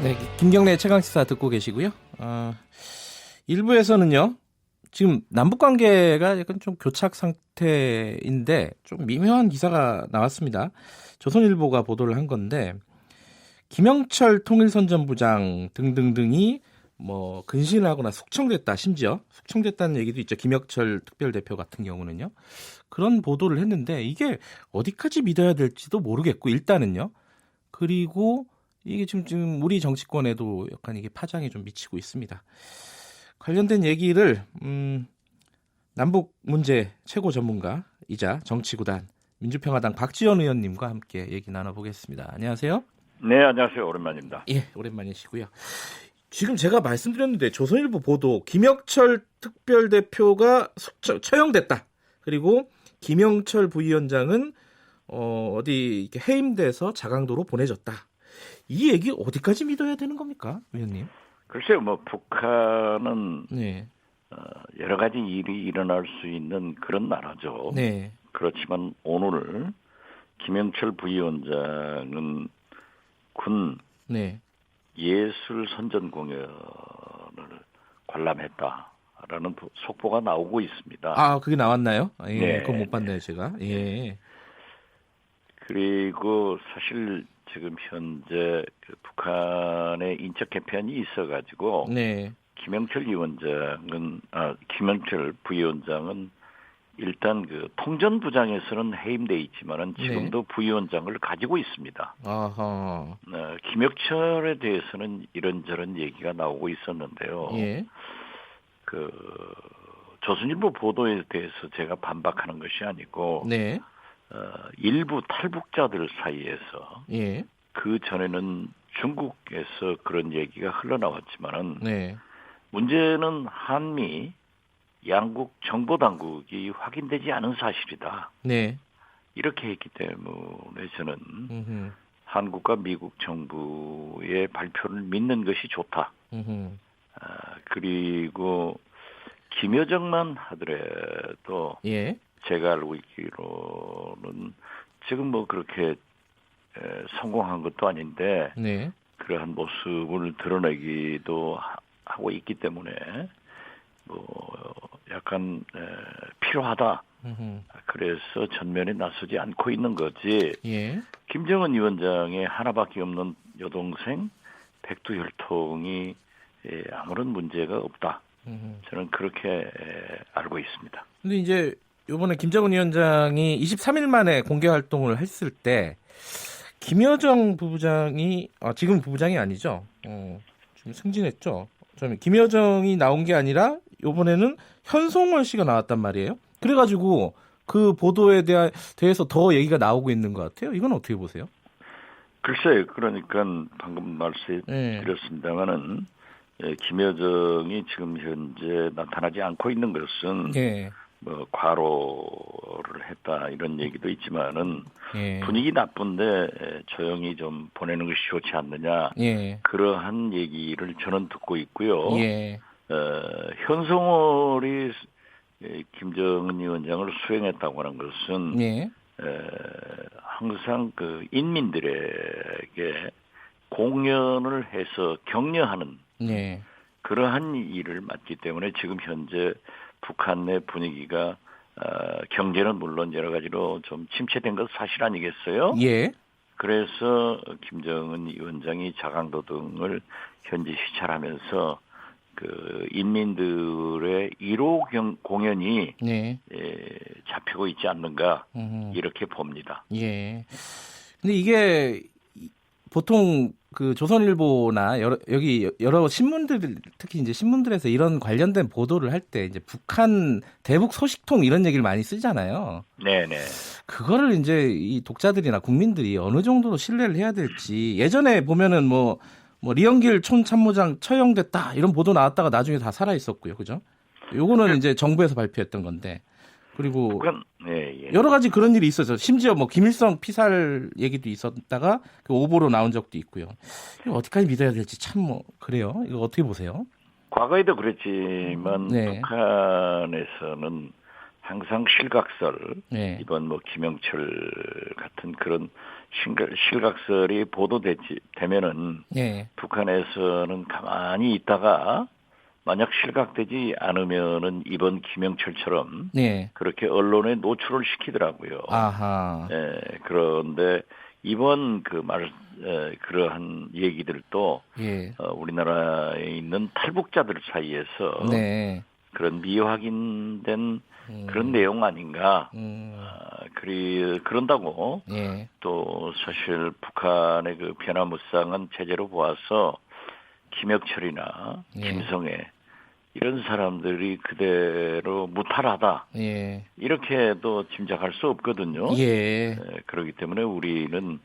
네, 김경래 최강시사 듣고 계시고요. 일부에서는요, 지금 남북 관계가 약간 좀 교착 상태인데 좀 미묘한 기사가 나왔습니다. 조선일보가 보도를 한 건데 김영철 통일선전부장 등등등이 뭐 근신을 하거나 숙청됐다, 심지어 숙청됐다는 얘기도 있죠. 김영철 특별대표 같은 경우는요. 그런 보도를 했는데 이게 어디까지 믿어야 될지도 모르겠고 일단은요. 그리고 이게 지금 우리 정치권에도 약간 이게 파장이 좀 미치고 있습니다. 관련된 얘기를 남북 문제 최고 전문가이자 정치구단 민주평화당 박지원 의원님과 함께 얘기 나눠보겠습니다. 안녕하세요. 네, 안녕하세요. 오랜만입니다. 예, 오랜만이시고요. 지금 제가 말씀드렸는데 조선일보 보도 김영철 특별대표가 처형됐다. 그리고 김영철 부위원장은 어디 이렇게 해임돼서 자강도로 보내졌다. 이 얘기 어디까지 믿어야 되는 겁니까, 위원님? 글쎄요, 뭐 북한은 네. 여러 가지 일이 일어날 수 있는 그런 나라죠. 네. 그렇지만 오늘 김영철 부위원장은 군 네. 예술 선전 공연을 관람했다라는 속보가 나오고 있습니다. 아, 그게 나왔나요? 예, 네. 그건 못 봤네요, 제가. 예. 그리고 사실 지금 현재 그 북한의 인적 개편이 있어가지고 네. 김영철 부위원장은 일단 그 통전부장에서는 해임돼 있지만은 지금도 부위원장을 가지고 있습니다. 아하. 김영철에 대해서는 이런저런 얘기가 나오고 있었는데요. 예. 그 조선일보 보도에 대해서 제가 반박하는 것이 아니고 네. 일부 탈북자들 사이에서 예. 그 전에는 중국에서 그런 얘기가 흘러나왔지만은 네. 문제는 한미 양국 정보당국이 확인되지 않은 사실이다. 네. 이렇게 했기 때문에 저는 음흠. 한국과 미국 정부의 발표를 믿는 것이 좋다. 그리고 김여정만 하더라도 예. 제가 알고 있기로는 지금 뭐 그렇게 성공한 것도 아닌데 네. 그러한 모습을 드러내기도 하고 있기 때문에 뭐 약간 필요하다. 그래서 전면에 나서지 않고 있는 거지. 예. 김정은 위원장의 하나밖에 없는 여동생 백두혈통이 아무런 문제가 없다. 저는 그렇게 알고 있습니다. 근데 이제 이번에 김정은 위원장이 23일 만에 공개 활동을 했을 때 김여정 부부장이 지금 부부장이 아니죠. 좀 승진했죠. 좀 김여정이 나온 게 아니라 이번에는 현송월 씨가 나왔단 말이에요. 그래가지고 그 보도에 대해서 더 얘기가 나오고 있는 것 같아요. 이건 어떻게 보세요? 글쎄요. 그러니까 방금 말씀드렸습니다마는 김여정이 지금 현재 나타나지 않고 있는 것은 뭐 과로를 했다 이런 얘기도 있지만은 분위기 나쁜데 조용히 좀 보내는 것이 좋지 않느냐 그러한 얘기를 저는 듣고 있고요. 현송월이 김정은 위원장을 수행했다고 하는 것은 항상 그 인민들에게 공연을 해서 격려하는 그러한 일을 맡기 때문에 지금 현재 북한 내 분위기가 경제는 물론 여러 가지로 좀 침체된 것 사실 아니겠어요? 그래서 김정은 위원장이 자강도 등을 현지 시찰하면서 그 인민들의 1호 공연이 잡히고 있지 않는가 이렇게 봅니다. 근데 이게 보통 그 조선일보나 여러 신문들 특히 이제 신문들에서 이런 관련된 보도를 할 때 이제 북한 대북 소식통 이런 얘기를 많이 쓰잖아요. 네네. 그거를 이제 이 독자들이나 국민들이 어느 정도로 신뢰를 해야 될지 예전에 보면은 뭐 리영길 촌참모장 처형됐다 이런 보도 나왔다가 나중에 다 살아 있었고요, 그죠? 요거는 이제 정부에서 발표했던 건데. 그리고 여러 가지 그런 일이 있었죠. 심지어 뭐 김일성 피살 얘기도 있었다가 그 오보로 나온 적도 있고요. 이거 어디까지 믿어야 될지 참 뭐 그래요. 이거 어떻게 보세요? 과거에도 그랬지만 북한에서는 항상 실각설, 네. 이번 뭐 김영철 같은 그런 실각설이 되면은 네. 북한에서는 가만히 있다가 만약 실각되지 않으면은 이번 김영철처럼 네. 그렇게 언론에 노출을 시키더라고요. 아하. 예, 그런데 이번 그러한 얘기들도 예. 우리나라에 있는 탈북자들 사이에서 네. 그런 미확인된 그런 음. 내용 아닌가. 음. 그런다고 예. 또 사실 북한의 그 변화무쌍한 체제로 보아서 김혁철이나 예. 김성애 이런 사람들이 그대로 무탈하다. 예. 이렇게도 짐작할 수 없거든요. 예. 그렇기 때문에 우리는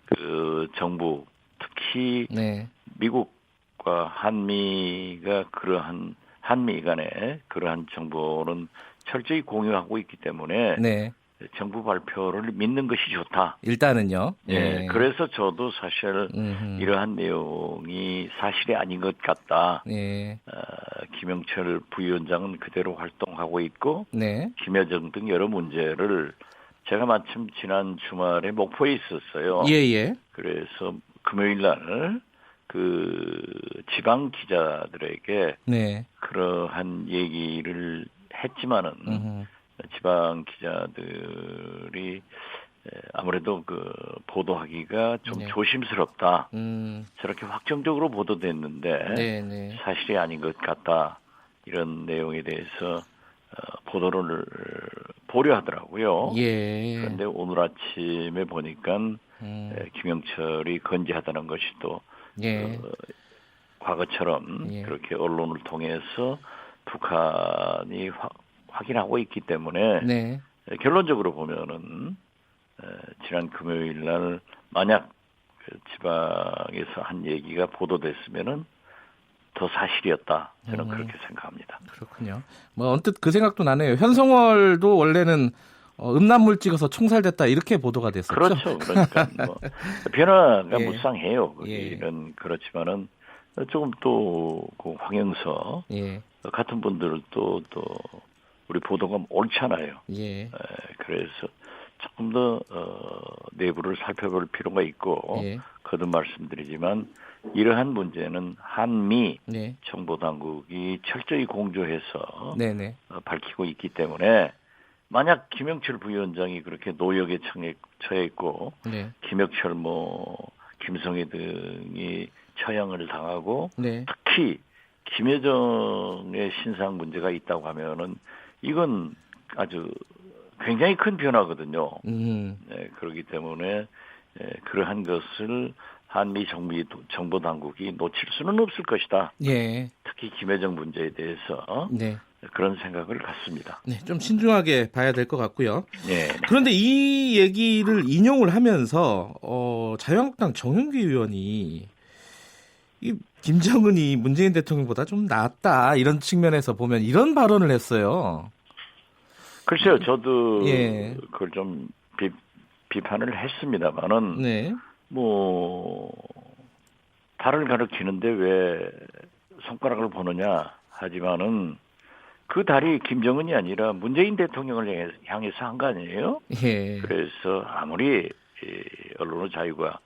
그 정부 특히 네. 미국과 한미 간의 그러한 정보는 철저히 공유하고 있기 때문에 네. 정부 발표를 믿는 것이 좋다. 일단은요. 예, 그래서 저도 사실 음흠. 이러한 내용이 사실이 아닌 것 같다. 예. 김영철 부위원장은 그대로 활동하고 있고 네. 김여정 등 여러 문제를 제가 마침 지난 주말에 목포에 있었어요. 예. 그래서 금요일 날 그 지방 기자들에게 네. 그러한 얘기를 했지만은 음흠. 지방 기자들이 아무래도 그 보도하기가 좀 네. 조심스럽다. 음. 저렇게 확정적으로 보도됐는데 네. 사실이 아닌 것 같다. 이런 내용에 대해서 보도를 보려 하더라고요. 예. 그런데 오늘 아침에 보니까 김영철이 건재하다는 것이 또 예. 과거처럼 예. 그렇게 언론을 통해서 북한이 확인하고 있기 때문에 네. 결론적으로 보면은 지난 금요일 날 만약 그 지방에서 한 얘기가 보도됐으면은 더 사실이었다. 저는 그렇게 생각합니다. 그렇군요. 뭐 언뜻 그 생각도 나네요. 현성월도 원래는 음란물 찍어서 총살됐다 이렇게 보도가 됐었죠. 그렇죠. 그러니까 뭐 변화가 예. 무쌍해요. 거기는 그렇지만은 조금 또그 황영서 예. 같은 분들도 또 우리 보도가 옳잖아요. 예. 그래서 조금 더 내부를 살펴볼 필요가 있고 예. 거듭 말씀드리지만 이러한 문제는 한미 네. 정보당국이 철저히 공조해서 네네. 밝히고 있기 때문에 만약 김영철 부위원장이 그렇게 노역에 처해 있고 네. 김혁철 김성애 등이 처형을 당하고 네. 특히 김여정의 신상 문제가 있다고 하면은 이건 아주 굉장히 큰 변화거든요. 네, 그렇기 때문에 그러한 것을 한미 정보 당국이 놓칠 수는 없을 것이다. 예. 특히 김여정 문제에 대해서 네. 그런 생각을 갖습니다. 네. 좀 신중하게 봐야 될 것 같고요. 네. 그런데 이 얘기를 인용을 하면서 자유한국당 정윤기 의원이 이 김정은이 문재인 대통령보다 좀 낫다 이런 측면에서 보면 이런 발언을 했어요. 글쎄요, 저도 예. 그걸 좀 비판을 했습니다만은 네. 뭐 달을 가리키는데 왜 손가락을 보느냐 하지만은 그 달이 김정은이 아니라 문재인 대통령을 향해서 한 거 아니에요? 예. 그래서 아무리 언론의 자유가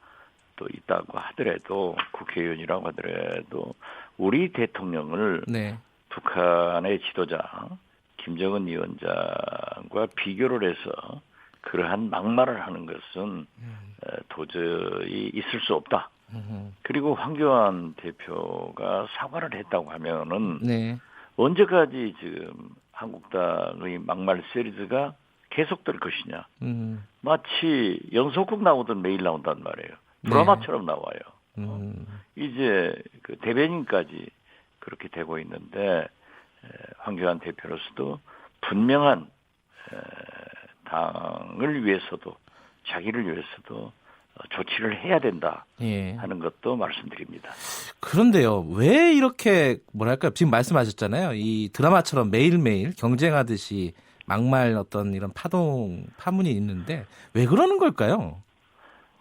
또 있다고 하더라도 국회의원이라고 하더라도 우리 대통령을 네. 북한의 지도자 김정은 위원장과 비교를 해서 그러한 막말을 하는 것은 도저히 있을 수 없다. 그리고 황교안 대표가 사과를 했다고 하면은 네. 언제까지 지금 한국당의 막말 시리즈가 계속될 것이냐. 마치 연속극 나오던 매일 나온단 말이에요. 드라마처럼 나와요. 이제 그 대변인까지 그렇게 되고 있는데 황교안 대표로서도 분명한 당을 위해서도 자기를 위해서도 조치를 해야 된다 하는 것도 말씀드립니다. 그런데요, 왜 이렇게 뭐랄까 지금 말씀하셨잖아요. 이 드라마처럼 매일매일 경쟁하듯이 막말 어떤 이런 파문이 있는데 왜 그러는 걸까요?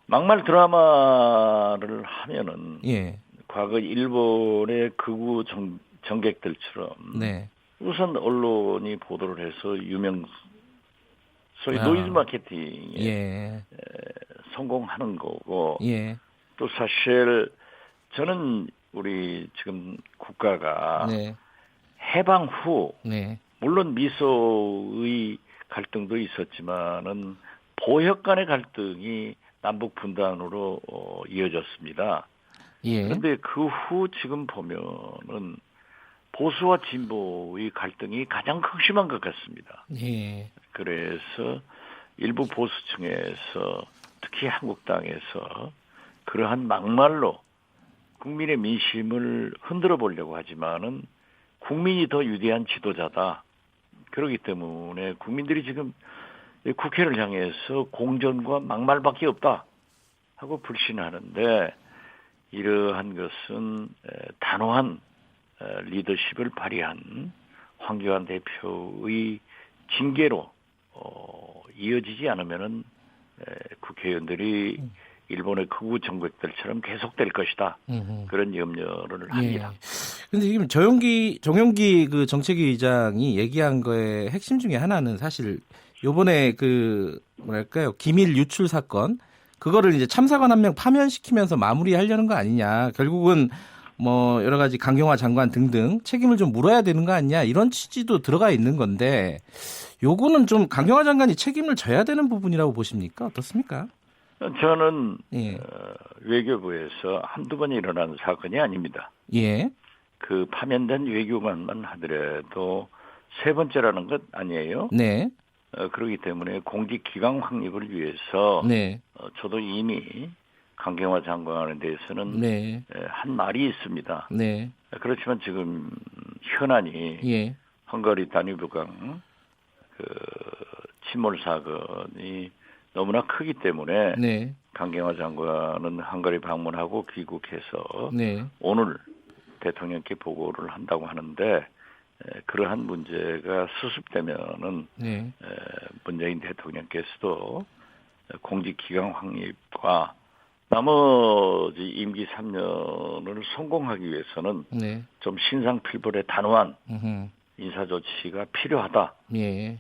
막말 드라마를 하면은 예. 과거 일본의 극우 정객들처럼 네. 우선 언론이 보도를 해서 소위 아. 노이즈 마케팅에 예. 성공하는 거고 예. 또 사실 저는 우리 지금 국가가 네. 해방 후 네. 물론 미소의 갈등도 있었지만은 보역 간의 갈등이 남북 분단으로 이어졌습니다. 예. 그런데 그 후 지금 보면은 보수와 진보의 갈등이 가장 극심한 것 같습니다. 예. 그래서 일부 보수층에서 특히 한국당에서 그러한 막말로 국민의 민심을 흔들어 보려고 하지만은 국민이 더 위대한 지도자다. 그렇기 때문에 국민들이 지금 국회를 향해서 공전과 막말밖에 없다 하고 불신하는데 이러한 것은 단호한 리더십을 발휘한 황교안 대표의 징계로 이어지지 않으면은 국회의원들이 일본의 극우 정국들처럼 계속될 것이다. 그런 염려를 합니다. 그런데 지금 정용기 그 정책위 의장이 얘기한 거의 핵심 중에 하나는 사실 요번에 그 뭐랄까요 기밀 유출 사건 그거를 이제 참사관 한 명 파면시키면서 마무리하려는 거 아니냐. 결국은 뭐 여러 가지 강경화 장관 등등 책임을 좀 물어야 되는 거 아니냐 이런 취지도 들어가 있는 건데 요거는 좀 강경화 장관이 책임을 져야 되는 부분이라고 보십니까? 어떻습니까? 저는 예. 외교부에서 한두 번 일어난 사건이 아닙니다. 예. 그 파면된 외교관만 하더라도 세 번째라는 것 아니에요. 네. 그렇기 때문에 공직 기강 확립을 위해서 네. 저도 이미 강경화 장관에 대해서는 네. 한 말이 있습니다. 네. 그렇지만 지금 현안이 예. 헝가리 다뉴브강 그 침몰 사건이 너무나 크기 때문에 네. 강경화 장관은 헝가리 방문하고 귀국해서 네. 오늘 대통령께 보고를 한다고 하는데 그러한 문제가 수습되면은 네. 문재인 대통령께서도 공직 기강 확립과 나머지 임기 3년을 성공하기 위해서는 네. 좀 신상필벌의 단호한 음흠. 인사 조치가 필요하다. 예.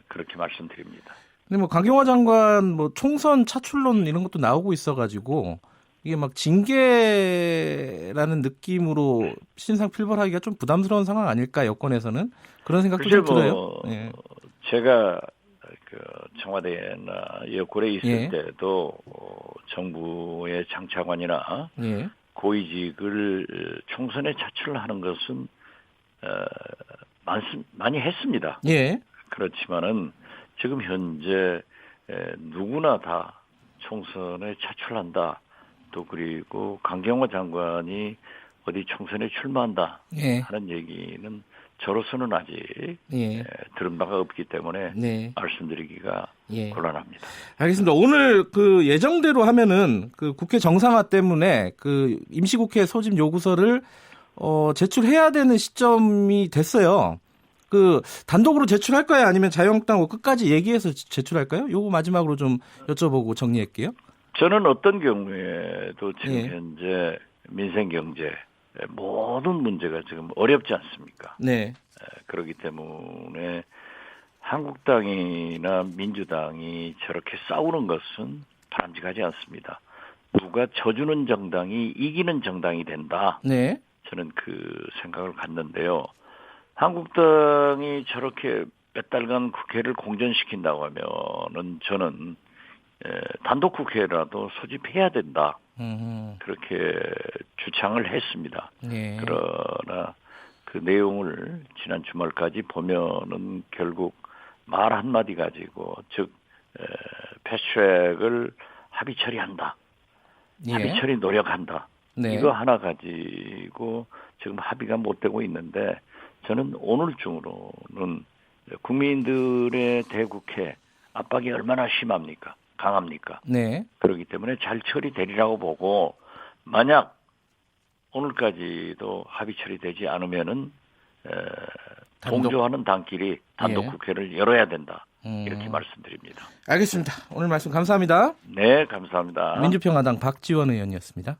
그렇게 말씀드립니다. 근데 뭐 강경화 장관 뭐 총선 차출론 이런 것도 나오고 있어가지고 이게 막 징계라는 느낌으로 신상필벌하기가 좀 부담스러운 상황 아닐까 여권에서는 그런 생각도 좀 들어요. 예. 제가 그 청와대나 여권에 있을 예. 때도 정부의 장차관이나 예. 고위직을 총선에 차출하는 것은 많이 했습니다. 예. 그렇지만은 지금 현재 누구나 다 총선에 차출한다. 또 그리고 강경화 장관이 어디 총선에 출마한다 예. 하는 얘기는 저로서는 아직 예. 들은 바가 없기 때문에 네. 말씀드리기가 예. 곤란합니다. 알겠습니다. 오늘 그 예정대로 하면은 그 국회 정상화 때문에 그 임시국회 소집 요구서를 제출해야 되는 시점이 됐어요. 그 단독으로 제출할까요? 아니면 자유한국당 끝까지 얘기해서 제출할까요? 요거 마지막으로 좀 여쭤보고 정리할게요. 저는 어떤 경우에도 지금 예. 현재 민생 경제 모든 문제가 지금 어렵지 않습니까? 네. 그렇기 때문에 한국당이나 민주당이 저렇게 싸우는 것은 바람직하지 않습니다. 누가 져주는 정당이 이기는 정당이 된다. 네. 저는 그 생각을 갖는데요. 한국당이 저렇게 몇 달간 국회를 공전시킨다고 하면은 저는 단독 국회라도 소집해야 된다. 그렇게 주창을 했습니다. 네. 그러나 그 내용을 지난 주말까지 보면은 결국 말 한마디 가지고 즉 패스트트랙을 합의 처리한다. 예. 합의 처리 노력한다. 네. 이거 하나 가지고 지금 합의가 못 되고 있는데 저는 오늘 중으로는 국민들의 대국회 압박이 얼마나 심합니까? 강합니까? 네. 그렇기 때문에 잘 처리되리라고 보고 만약 오늘까지도 합의 처리되지 않으면은 동조하는 당끼리 단독 예. 국회를 열어야 된다. 이렇게 말씀드립니다. 알겠습니다. 오늘 말씀 감사합니다. 네, 감사합니다. 민주평화당 박지원 의원이었습니다.